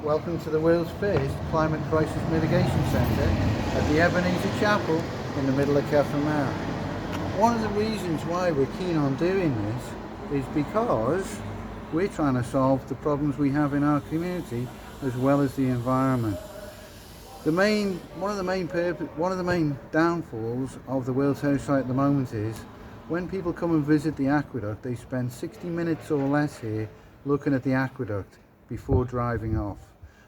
Welcome to the world's first Climate Crisis Mitigation Centre at the Ebenezer Chapel in the middle of Cefn. One of the reasons why we're keen on doing this is because we're trying to solve the problems we have in our community as well as the environment. One of the main downfalls of the World Heritage Site at the moment is when people come and visit the aqueduct, they spend 60 minutes or less here looking at the aqueduct before driving off.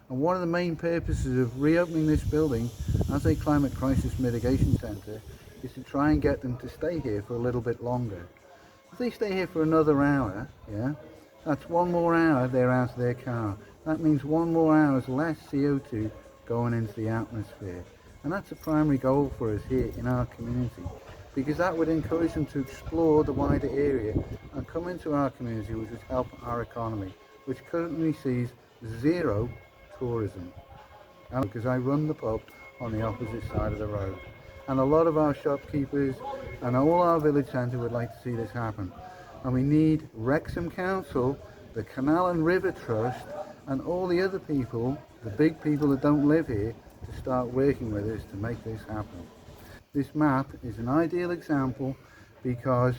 And one of the main purposes of reopening this building as a climate crisis mitigation centre is to try and get them to stay here for a little bit longer. If they stay here for another hour, that's one more hour they're out of their car. That means one more hour's less CO2 going into the atmosphere. And that's a primary goal for us here in our community, because that would encourage them to explore the wider area and come into our community, which would help our economy, which currently sees zero tourism. And because I run the pub on the opposite side of the road, and a lot of our shopkeepers and all our village centre would like to see this happen. And we need Wrexham Council, the Canal and River Trust, and all the other people, the big people that don't live here, to start working with us to make this happen. This map is an ideal example because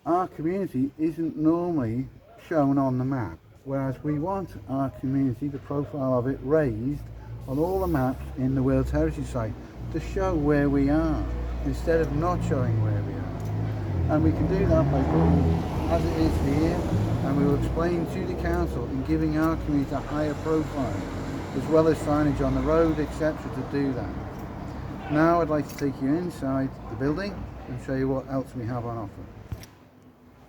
our community isn't normally shown on the map, whereas we want our community, the profile of it, raised on all the maps in the World Heritage Site to show where we are instead of not showing where we are. And we can do that by putting as it is here, and we will explain to the council in giving our community a higher profile, as well as signage on the road, etc. to do that. Now I'd like to take you inside the building and show you what else we have on offer.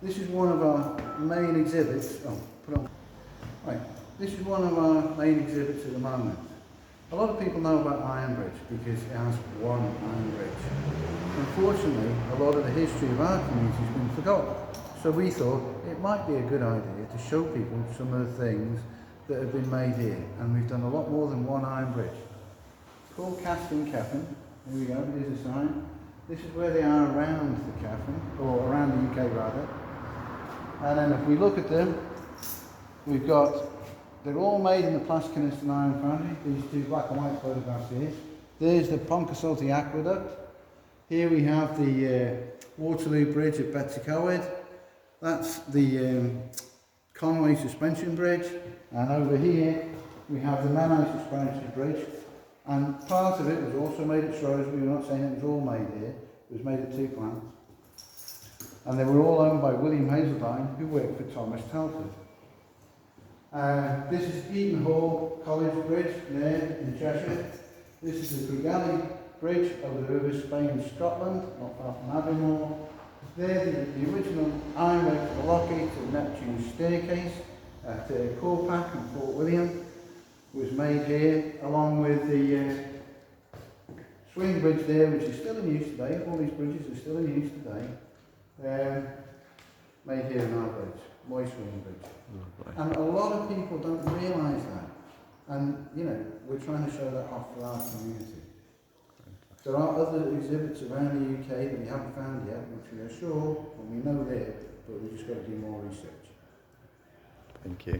This is one of our main exhibits. This is one of our main exhibits at the moment. A lot of people know about Iron Bridge because it has one Iron Bridge. Unfortunately, a lot of the history of our community has been forgotten. So we thought it might be a good idea to show people some of the things that have been made here. And we've done a lot more than one Iron Bridge. It's called Starsky&Hutch. Here we go, here's a sign. This is where they are around the Cefn, or around the UK rather. And then if we look at them, they're all made in the Plaskynest and Iron Foundry, these two black and white photographs here. There's the Poncasalty Aqueduct. Here we have the Waterloo Bridge at Betws. That's the Conway Suspension Bridge. And over here we have the Menai Suspension Bridge. And part of it was also made at Shrewsbury. We're not saying it was all made here. It was made at two plants. And they were all owned by William Hazeldine, who worked for Thomas Telford. This is Eton Hall College Bridge there in Cheshire. This is the Crigally Bridge over the River Spain in Scotland, not far from Abermore. There the original ironwork for the Lockgate to Neptune's Staircase at Corpac and Fort William was made here, along with the swing bridge there, which is still in use today. All these bridges are still in use today. Made here in our village, Moy Swing Bridge. And a lot of people don't realise that. And, we're trying to show that off for our community. There are other exhibits around the UK that we haven't found yet, which we are sure, and we know there, but we've just got to do more research. Thank you.